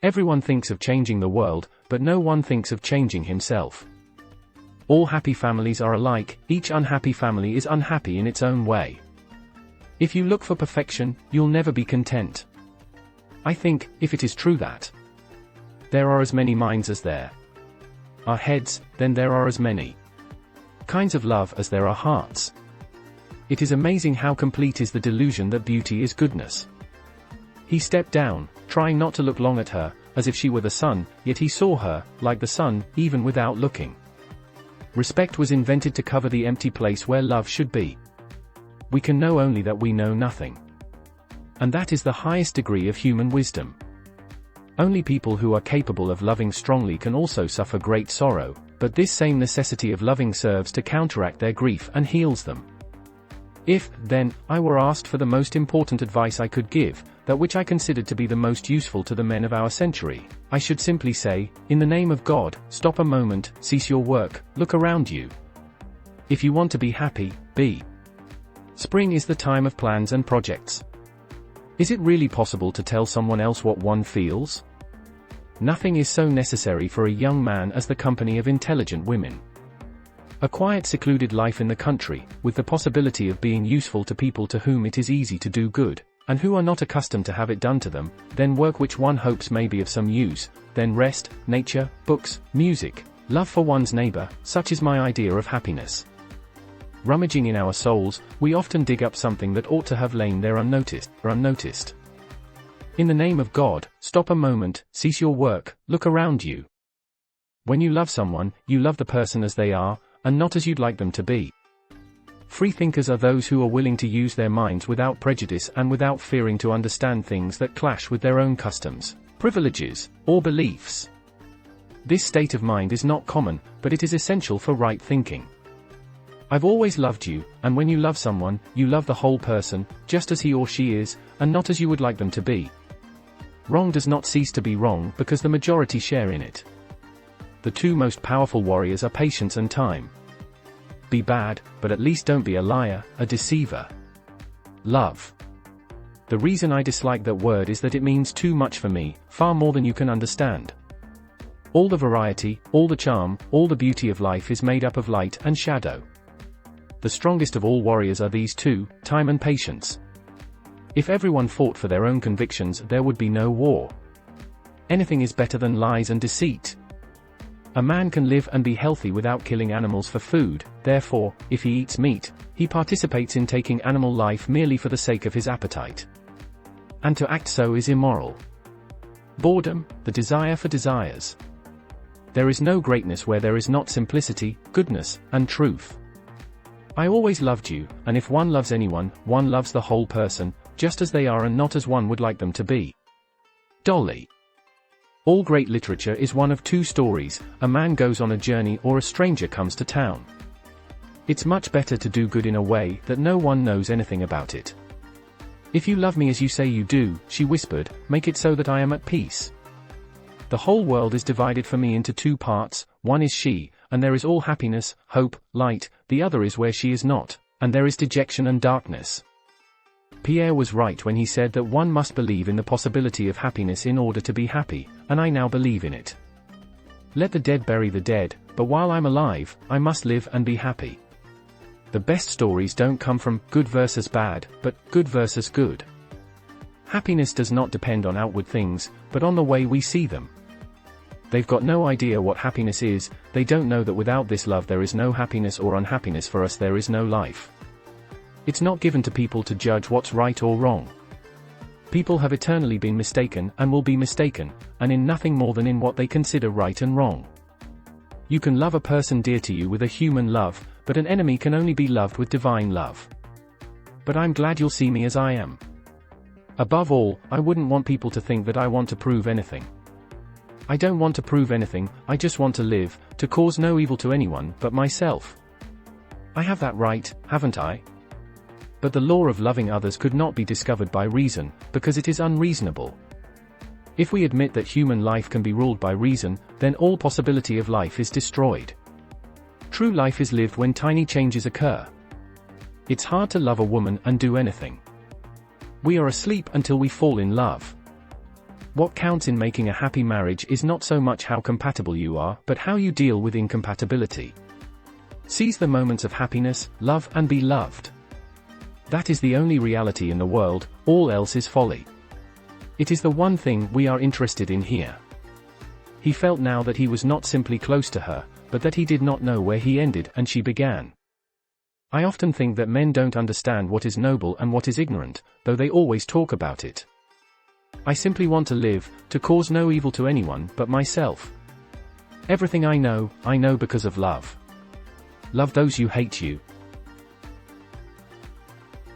Everyone thinks of changing the world, but no one thinks of changing himself. All happy families are alike, each unhappy family is unhappy in its own way. If you look for perfection, you'll never be content. I think, if it is true that there are as many minds as there are heads, then there are as many kinds of love as there are hearts. It is amazing how complete is the delusion that beauty is goodness. He stepped down, trying not to look long at her, as if she were the sun, yet he saw her, like the sun, even without looking. Respect was invented to cover the empty place where love should be. We can know only that we know nothing. And that is the highest degree of human wisdom. Only people who are capable of loving strongly can also suffer great sorrow, but this same necessity of loving serves to counteract their grief and heals them. If, then, I were asked for the most important advice I could give, that which I considered to be the most useful to the men of our century, I should simply say, in the name of God, stop a moment, cease your work, look around you. If you want to be happy, be. Spring is the time of plans and projects. Is it really possible to tell someone else what one feels? Nothing is so necessary for a young man as the company of intelligent women. A quiet, secluded life in the country, with the possibility of being useful to people to whom it is easy to do good, and who are not accustomed to have it done to them, then work which one hopes may be of some use, then rest, nature, books, music, love for one's neighbor, such is my idea of happiness. Rummaging in our souls, we often dig up something that ought to have lain there unnoticed. In the name of God, stop a moment, cease your work, look around you. When you love someone, you love the person as they are, and not as you'd like them to be. Free thinkers are those who are willing to use their minds without prejudice and without fearing to understand things that clash with their own customs, privileges, or beliefs. This state of mind is not common, but it is essential for right thinking. I've always loved you, and when you love someone, you love the whole person, just as he or she is, and not as you would like them to be. Wrong does not cease to be wrong because the majority share in it. The two most powerful warriors are patience and time. Be bad, but at least don't be a liar, a deceiver. Love. The reason I dislike that word is that it means too much for me, far more than you can understand. All the variety, all the charm, all the beauty of life is made up of light and shadow. The strongest of all warriors are these two, time and patience. If everyone fought for their own convictions, there would be no war. Anything is better than lies and deceit. A man can live and be healthy without killing animals for food, therefore, if he eats meat, he participates in taking animal life merely for the sake of his appetite. And to act so is immoral. Boredom, the desire for desires. There is no greatness where there is not simplicity, goodness, and truth. I always loved you, and if one loves anyone, one loves the whole person, just as they are and not as one would like them to be. Dolly. All great literature is one of two stories, a man goes on a journey or a stranger comes to town. It's much better to do good in a way that no one knows anything about it. If you love me as you say you do, she whispered, make it so that I am at peace. The whole world is divided for me into two parts, one is she, and there is all happiness, hope, light, the other is where she is not, and there is dejection and darkness. Pierre was right when he said that one must believe in the possibility of happiness in order to be happy, and I now believe in it. Let the dead bury the dead, but while I'm alive, I must live and be happy. The best stories don't come from good versus bad, but good versus good. Happiness does not depend on outward things, but on the way we see them. They've got no idea what happiness is, they don't know that without this love there is no happiness or unhappiness for us there is no life. It's not given to people to judge what's right or wrong. People have eternally been mistaken and will be mistaken, and in nothing more than in what they consider right and wrong. You can love a person dear to you with a human love, but an enemy can only be loved with divine love. But I'm glad you'll see me as I am. Above all, I wouldn't want people to think that I want to prove anything. I don't want to prove anything, I just want to live, to cause no evil to anyone but myself. I have that right, haven't I? But the law of loving others could not be discovered by reason, because it is unreasonable. If we admit that human life can be ruled by reason, then all possibility of life is destroyed. True life is lived when tiny changes occur. It's hard to love a woman and do anything. We are asleep until we fall in love. What counts in making a happy marriage is not so much how compatible you are, but how you deal with incompatibility. Seize the moments of happiness, love and be loved. That is the only reality in the world, all else is folly. It is the one thing we are interested in here. He felt now that he was not simply close to her, but that he did not know where he ended and she began. I often think that men don't understand what is noble and what is ignorant, though they always talk about it. I simply want to live, to cause no evil to anyone but myself. Everything I know because of love. Love those who hate you,